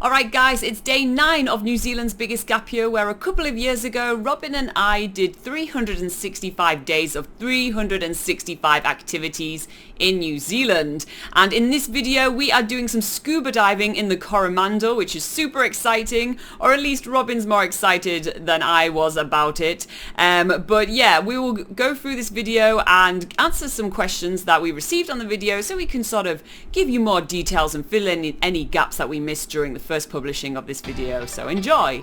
Alright guys, it's day 9 of New Zealand's biggest gap year, where a couple of years ago Robin and I did 365 days of 365 activities in New Zealand. And in this video we are doing some scuba diving in the Coromandel, which is super exciting, or at least Robin's more excited than I was about it. But yeah, we will go through this video and answer some questions that we received on the video so we can sort of give you more details and fill in any gaps that we missed during the first publishing of this video, so enjoy!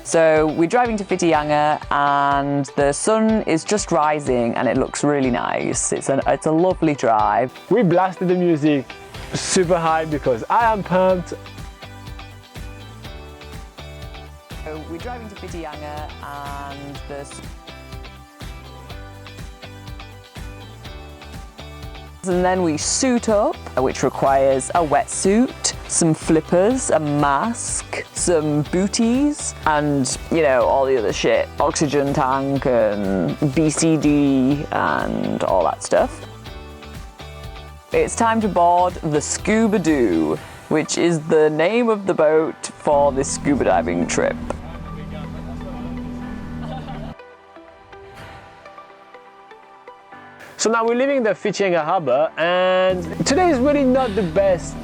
So we're driving to Whitianga and the sun is just rising and it looks really nice. It's a lovely drive. We blasted the music super high because I am pumped. So we're driving to Whitianga and then we suit up, which requires a wetsuit, some flippers, a mask, some booties, and you know, all the other shit. Oxygen tank and BCD and all that stuff. It's time to board the Scuba Doo, which is the name of the boat for this scuba diving trip. So now we're leaving the Whitianga harbour, and today is really not the best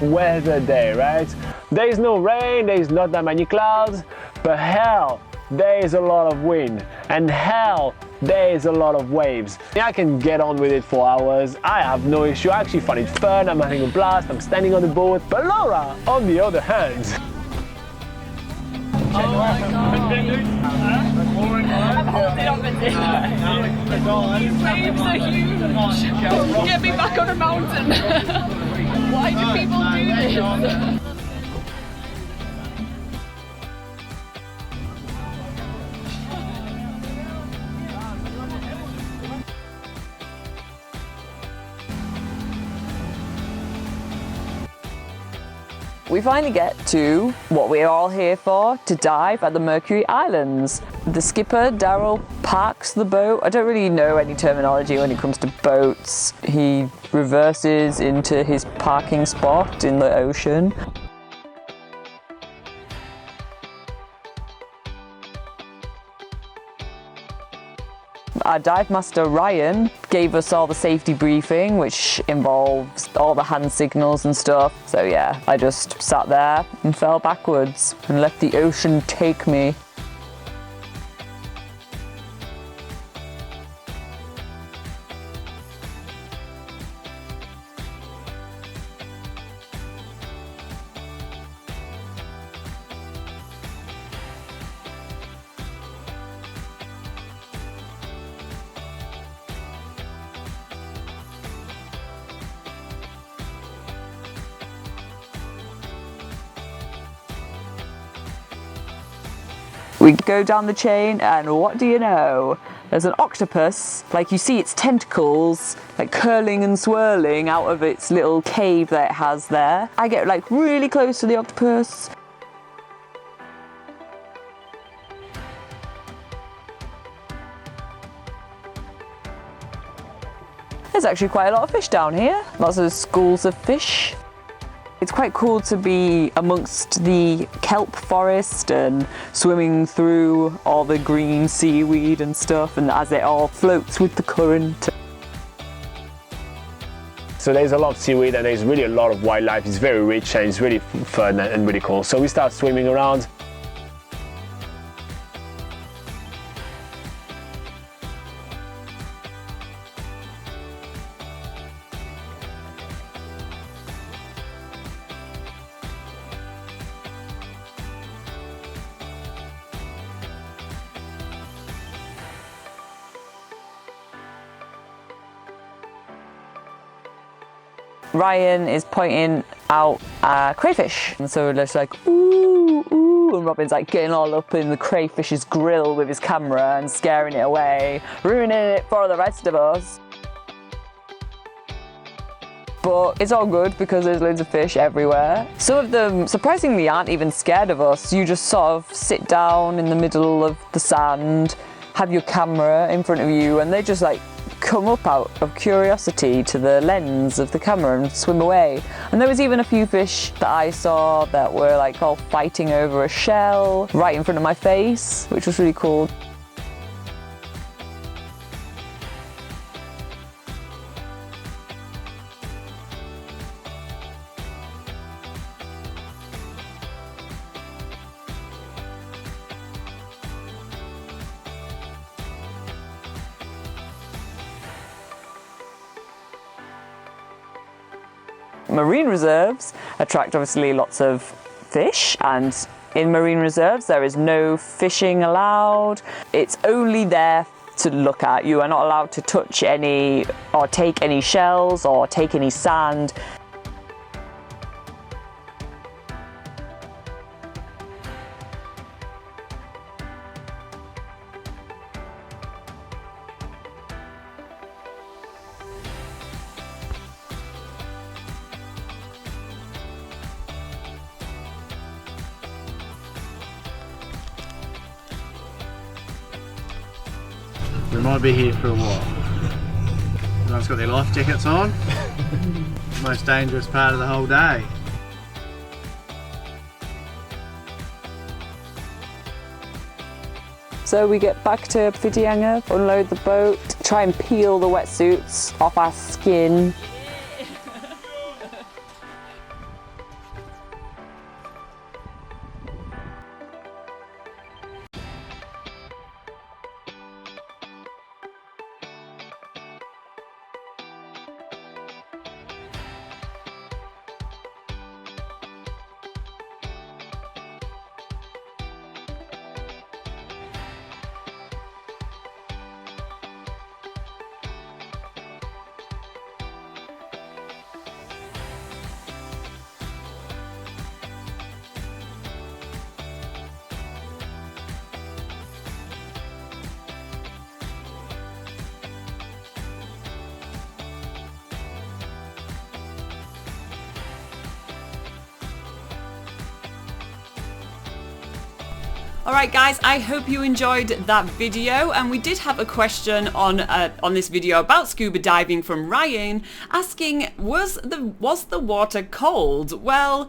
weather day, right? There is no rain, there is not that many clouds, but hell, there is a lot of wind, and hell, there is a lot of waves. I can get on with it for hours, I have no issue, I actually find it fun, I'm having a blast, I'm standing on the boat. But Laura, on the other hand... Oh my god! I'm holding on the dinner. These waves are huge! Get me back on a mountain! Why do people do this? We finally get to what we're all here for, to dive at the Mercury Islands. The skipper, Daryl, parks the boat. I don't really know any terminology when it comes to boats. He reverses into his parking spot in the ocean. Our dive master Ryan gave us all the safety briefing, which involves all the hand signals and stuff. So yeah, I just sat there and fell backwards and let the ocean take me. We go down the chain and what do you know? There's an octopus, like you see its tentacles like curling and swirling out of its little cave that it has there. I get like really close to the octopus. There's actually quite a lot of fish down here, lots of schools of fish. It's quite cool to be amongst the kelp forest and swimming through all the green seaweed and stuff, and as it all floats with the current. So there's a lot of seaweed and there's really a lot of wildlife. It's very rich and it's really fun and really cool. So we start swimming around. Ryan is pointing out crayfish, and so we're just like, ooh, ooh, and Robin's like getting all up in the crayfish's grill with his camera and scaring it away, ruining it for the rest of us. but it's all good because there's loads of fish everywhere. Some of them surprisingly aren't even scared of us. You just sort of sit down in the middle of the sand, have your camera in front of you, and they just like come up out of curiosity to the lens of the camera and swim away. And there was even a few fish that I saw that were like all fighting over a shell right in front of my face, which was really cool. Marine reserves attract obviously lots of fish, and in marine reserves there is no fishing allowed. It's only there to look at. You are not allowed to touch any or take any shells or take any sand. We might be here for a while. Everyone's got their life jackets on. Most dangerous part of the whole day. So we get back to Whitianga, unload the boat, try and peel the wetsuits off our skin. Alright guys, I hope you enjoyed that video, and we did have a question on this video about scuba diving from Ryan, asking was the water cold? Well,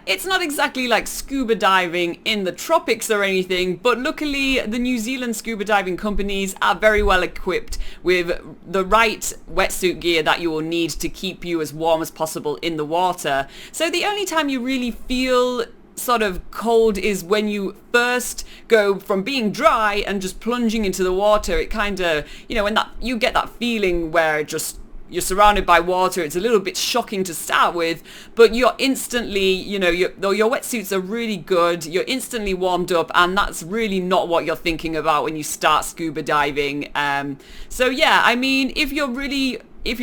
it's not exactly like scuba diving in the tropics or anything, but luckily the New Zealand scuba diving companies are very well equipped with the right wetsuit gear that you will need to keep you as warm as possible in the water. So the only time you really feel sort of cold is when you first go from being dry and just plunging into the water. It kind of, you know, when that you get that feeling where just you're surrounded by water, it's a little bit shocking to start with, but you're instantly, you know, though your wetsuits are really good, you're instantly warmed up, and that's really not what you're thinking about when you start scuba diving. So yeah, I mean, if you're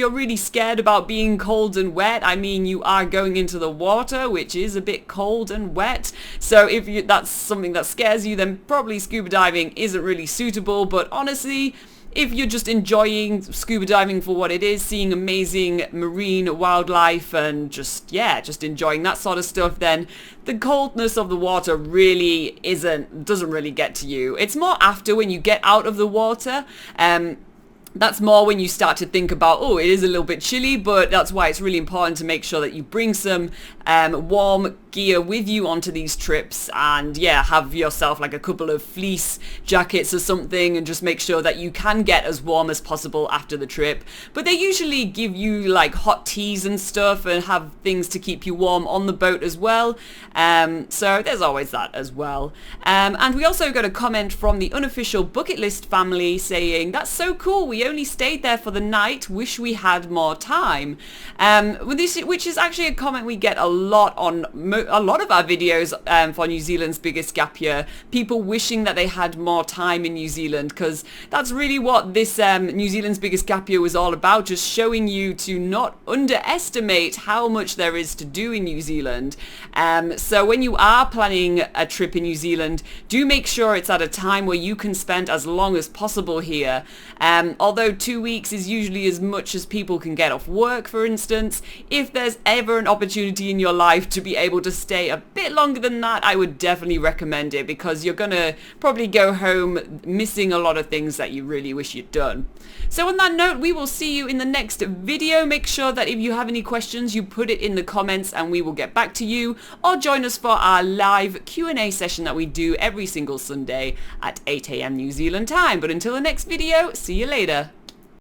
really scared about being cold and wet, I mean, you are going into the water, which is a bit cold and wet. So if that's something that scares you, then probably scuba diving isn't really suitable. But honestly, if you're just enjoying scuba diving for what it is, seeing amazing marine wildlife and just enjoying that sort of stuff, then the coldness of the water really doesn't really get to you. It's more after, when you get out of the water. That's more when you start to think about, oh, it is a little bit chilly, but that's why it's really important to make sure that you bring some warm gear with you onto these trips, and yeah, have yourself like a couple of fleece jackets or something, and just make sure that you can get as warm as possible after the trip. But they usually give you like hot teas and stuff, and have things to keep you warm on the boat as well. So there's always that as well. And we also got a comment from the unofficial bucket list family saying, that's so cool, we only stayed there for the night, wish we had more time. Which is actually a comment we get a lot on a lot of our videos for New Zealand's biggest gap year, people wishing that they had more time in New Zealand, because that's really what this New Zealand's biggest gap year was all about, just showing you to not underestimate how much there is to do in New Zealand. So when you are planning a trip in New Zealand, do make sure it's at a time where you can spend as long as possible here. Although 2 weeks is usually as much as people can get off work, for instance, if there's ever an opportunity in your life to be able to stay a bit longer than that, I would definitely recommend it, because you're gonna probably go home missing a lot of things that you really wish you'd done. So on that note, we will see you in the next video. Make sure that if you have any questions, you put it in the comments and we will get back to you, or join us for our live Q&A session that we do every single Sunday at 8 AM New Zealand time. But until the next video, see you later.